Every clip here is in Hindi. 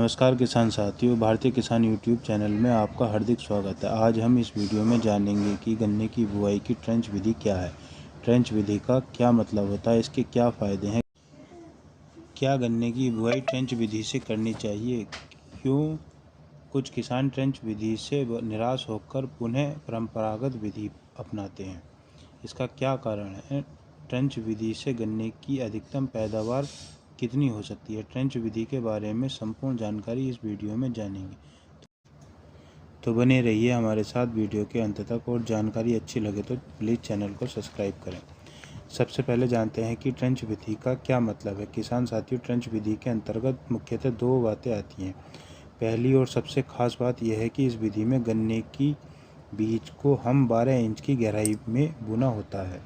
नमस्कार किसान साथियों, भारतीय किसान यूट्यूब चैनल में आपका हार्दिक स्वागत है। आज हम इस वीडियो में जानेंगे कि गन्ने की बुआई की ट्रेंच विधि क्या है, ट्रेंच विधि का क्या मतलब होता है, इसके क्या फ़ायदे हैं, क्या गन्ने की बुआई ट्रेंच विधि से करनी चाहिए, क्यों कुछ किसान ट्रेंच विधि से निराश होकर पुनः परंपरागत विधि अपनाते हैं, इसका क्या कारण है, ट्रेंच विधि से गन्ने की अधिकतम पैदावार कितनी हो सकती है। ट्रेंच विधि के बारे में संपूर्ण जानकारी इस वीडियो में जानेंगे, तो बने रहिए हमारे साथ वीडियो के अंत तक। और जानकारी अच्छी लगे तो प्लीज़ चैनल को सब्सक्राइब करें। सबसे पहले जानते हैं कि ट्रेंच विधि का क्या मतलब है। किसान साथियों, ट्रेंच विधि के अंतर्गत मुख्यतः दो बातें आती हैं। पहली और सबसे खास बात यह है कि इस विधि में गन्ने की बीज को हम 12 इंच की गहराई में बुना होता है।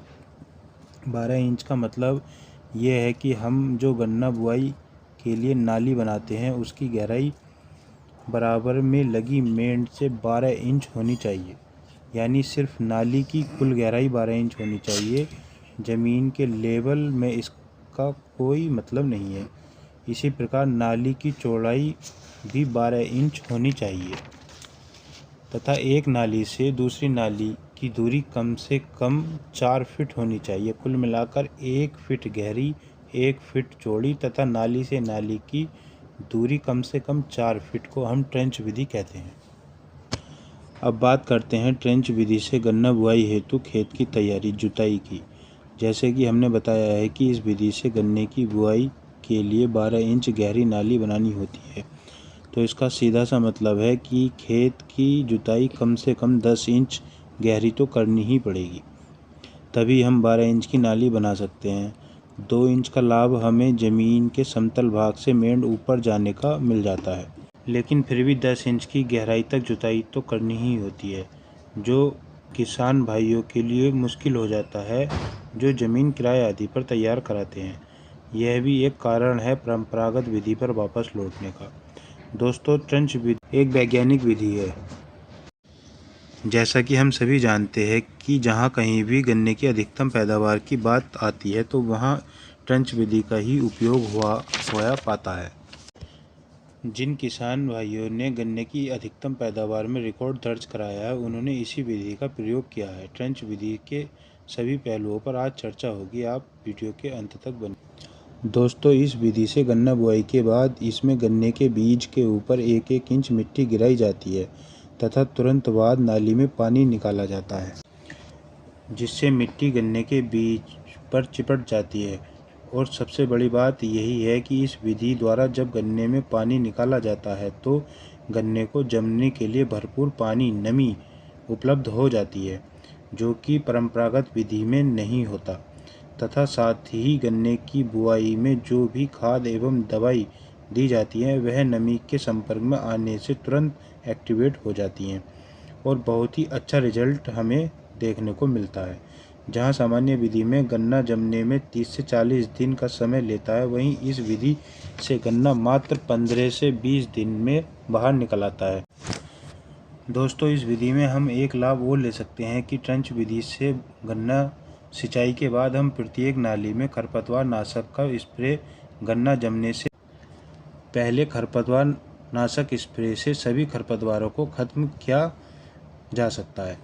12 इंच का मतलब ये है कि हम जो गन्ना बुआई के लिए नाली बनाते हैं उसकी गहराई बराबर में लगी मेंढ से 12 इंच होनी चाहिए, यानी सिर्फ नाली की कुल गहराई 12 इंच होनी चाहिए। ज़मीन के लेवल में इसका कोई मतलब नहीं है। इसी प्रकार नाली की चौड़ाई भी 12 इंच होनी चाहिए तथा एक नाली से दूसरी नाली की दूरी कम से कम 4 फीट होनी चाहिए। कुल मिलाकर 1 फीट गहरी, 1 फीट चौड़ी तथा नाली से नाली की दूरी कम से कम 4 फीट को हम ट्रेंच विधि कहते हैं। अब बात करते हैं ट्रेंच विधि से गन्ना बुआई हेतु खेत की तैयारी, जुताई की। जैसे कि हमने बताया है कि इस विधि से गन्ने की बुआई के लिए 12 इंच गहरी नाली बनानी होती है, तो इसका सीधा सा मतलब है कि खेत की जुताई कम से कम 10 इंच गहरी तो करनी ही पड़ेगी, तभी हम 12 इंच की नाली बना सकते हैं। 2 इंच का लाभ हमें ज़मीन के समतल भाग से मेंढ ऊपर जाने का मिल जाता है, लेकिन फिर भी 10 इंच की गहराई तक जुताई तो करनी ही होती है, जो किसान भाइयों के लिए मुश्किल हो जाता है जो ज़मीन किराए आदि पर तैयार कराते हैं। यह भी एक कारण है परंपरागत विधि पर वापस लौटने का। दोस्तों, ट्रेंच विधि एक वैज्ञानिक विधि है। जैसा कि हम सभी जानते हैं कि जहाँ कहीं भी गन्ने की अधिकतम पैदावार की बात आती है तो वहाँ ट्रेंच विधि का ही उपयोग होया पाता है। जिन किसान भाइयों ने गन्ने की अधिकतम पैदावार में रिकॉर्ड दर्ज कराया है, उन्होंने इसी विधि का प्रयोग किया है। ट्रेंच विधि के सभी पहलुओं पर आज चर्चा होगी, आप वीडियो के अंत तक बने। दोस्तों, इस विधि से गन्ना बुआई के बाद इसमें गन्ने के बीज के ऊपर 1-1 इंच मिट्टी गिराई जाती है तथा तुरंत बाद नाली में पानी निकाला जाता है, जिससे मिट्टी गन्ने के बीज पर चिपट जाती है। और सबसे बड़ी बात यही है कि इस विधि द्वारा जब गन्ने में पानी निकाला जाता है तो गन्ने को जमने के लिए भरपूर पानी, नमी उपलब्ध हो जाती है, जो कि परंपरागत विधि में नहीं होता। तथा साथ ही गन्ने की बुआई में जो भी खाद एवं दवाई दी जाती है वह नमी के संपर्क में आने से तुरंत एक्टिवेट हो जाती हैं और बहुत ही अच्छा रिजल्ट हमें देखने को मिलता है। जहां सामान्य विधि में गन्ना जमने में 30 से 40 दिन का समय लेता है, वहीं इस विधि से गन्ना मात्र 15 से 20 दिन में बाहर निकल आता है। दोस्तों, इस विधि में हम एक लाभ और ले सकते हैं कि ट्रेंच विधि से गन्ना सिंचाई के बाद हम प्रत्येक नाली में खरपतवार नाशक का स्प्रे गन्ना जमने से पहले खरपतवार नाशक स्प्रे से सभी खरपतवारों को खत्म किया जा सकता है।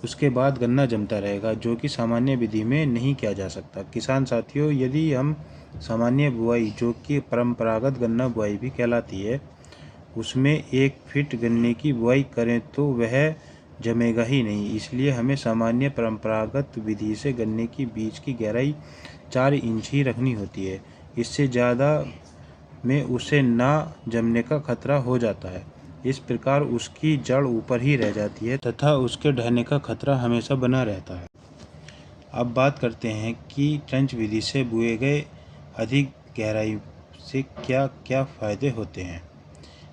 उसके बाद गन्ना जमता रहेगा, जो कि सामान्य विधि में नहीं किया जा सकता। किसान साथियों, यदि हम सामान्य बुआई, जो कि परंपरागत गन्ना बुआई भी कहलाती है, उसमें 1 फीट गन्ने की बुआई करें तो वह जमेगा ही नहीं। इसलिए हमें सामान्य परंपरागत विधि से गन्ने की बीज की गहराई 4 इंच ही रखनी होती है। इससे ज़्यादा में उसे ना जमने का खतरा हो जाता है। इस प्रकार उसकी जड़ ऊपर ही रह जाती है तथा उसके ढहने का खतरा हमेशा बना रहता है। अब बात करते हैं कि ट्रेंच विधि से बुए गए अधिक गहराई से क्या क्या फ़ायदे होते हैं।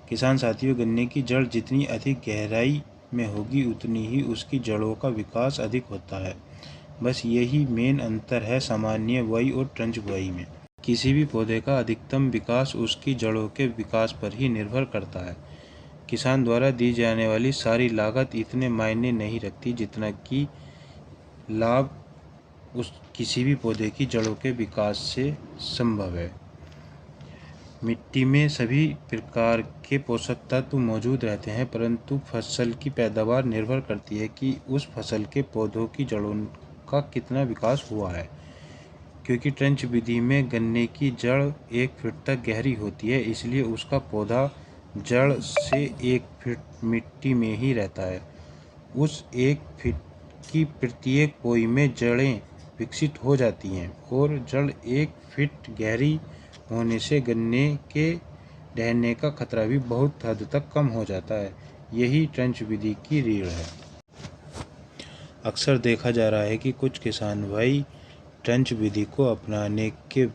किसान साथियों, गन्ने की जड़ जितनी अधिक गहराई में होगी उतनी ही उसकी जड़ों का विकास अधिक होता है। बस यही मेन अंतर है सामान्य बुआई और ट्रेंच बुआई में। किसी भी पौधे का अधिकतम विकास उसकी जड़ों के विकास पर ही निर्भर करता है। किसान द्वारा दी जाने वाली सारी लागत इतने मायने नहीं रखती जितना कि लाभ उस किसी भी पौधे की जड़ों के विकास से संभव है। मिट्टी में सभी प्रकार के पोषक तत्व मौजूद रहते हैं, परंतु फसल की पैदावार निर्भर करती है कि उस फसल के पौधों की जड़ों का कितना विकास हुआ है। क्योंकि ट्रेंच विधि में गन्ने की जड़ 1 फीट तक गहरी होती है, इसलिए उसका पौधा जड़ से 1 फीट मिट्टी में ही रहता है। उस 1 फीट की प्रत्येक पोई में जड़ें विकसित हो जाती हैं और जड़ 1 फीट गहरी होने से गन्ने के ढहने का खतरा भी बहुत हद तक कम हो जाता है। यही ट्रेंच विधि की रीढ़ है। अक्सर देखा जा रहा है कि कुछ किसान भाई ट्रेंच विधि को अपनाने के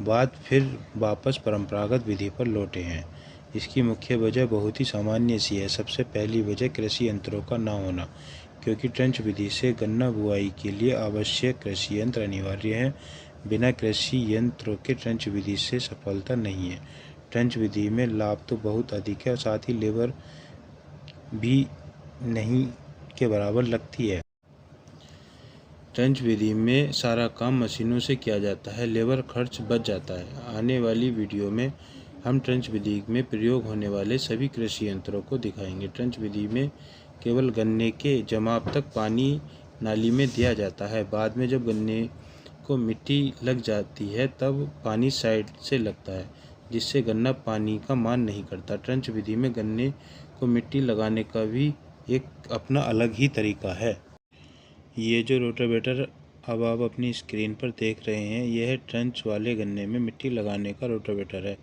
बाद फिर वापस परंपरागत विधि पर लौटे हैं। इसकी मुख्य वजह बहुत ही सामान्य सी है। सबसे पहली वजह कृषि यंत्रों का ना होना, क्योंकि ट्रेंच विधि से गन्ना बुआई के लिए आवश्यक कृषि यंत्र अनिवार्य है। बिना कृषि यंत्रों के ट्रेंच विधि से सफलता नहीं है। ट्रेंच विधि में लाभ तो बहुत अधिक है और साथ ही लेबर भी नहीं के बराबर लगती है। ट्रेंच विधि में सारा काम मशीनों से किया जाता है, लेबर खर्च बच जाता है। आने वाली वीडियो में हम ट्रेंच विधि में प्रयोग होने वाले सभी कृषि यंत्रों को दिखाएंगे। ट्रेंच विधि में केवल गन्ने के जमाव तक पानी नाली में दिया जाता है। बाद में जब गन्ने को मिट्टी लग जाती है तब पानी साइड से लगता है, जिससे गन्ना पानी का मान नहीं करता। ट्रेंच विधि में गन्ने को मिट्टी लगाने का भी एक अपना अलग ही तरीका है। ये जो रोटावेटर अब आप अपनी स्क्रीन पर देख रहे हैं, यह ट्रेंच वाले गन्ने में मिट्टी लगाने का रोटावेटर है,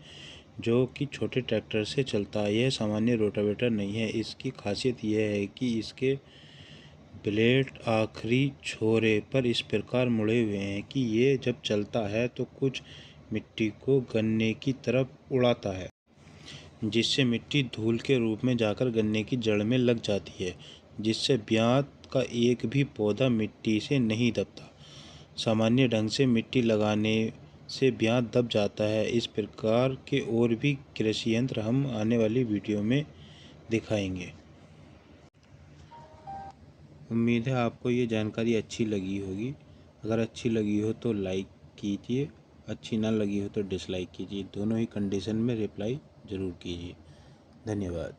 जो कि छोटे ट्रैक्टर से चलता है। यह सामान्य रोटावेटर नहीं है। इसकी खासियत यह है कि इसके ब्लेड आखिरी छोरे पर इस प्रकार मुड़े हुए हैं कि ये जब चलता है तो कुछ मिट्टी को गन्ने की तरफ उड़ाता है, जिससे मिट्टी धूल के रूप में जाकर गन्ने की जड़ में लग जाती है, जिससे ब्यात का एक भी पौधा मिट्टी से नहीं दबता। सामान्य ढंग से मिट्टी लगाने से ब्यात दब जाता है। इस प्रकार के और भी कृषि यंत्र हम आने वाली वीडियो में दिखाएंगे। उम्मीद है आपको ये जानकारी अच्छी लगी होगी। अगर अच्छी लगी हो तो लाइक कीजिए, अच्छी ना लगी हो तो डिसलाइक कीजिए। दोनों ही कंडीशन में रिप्लाई ज़रूर कीजिए। धन्यवाद।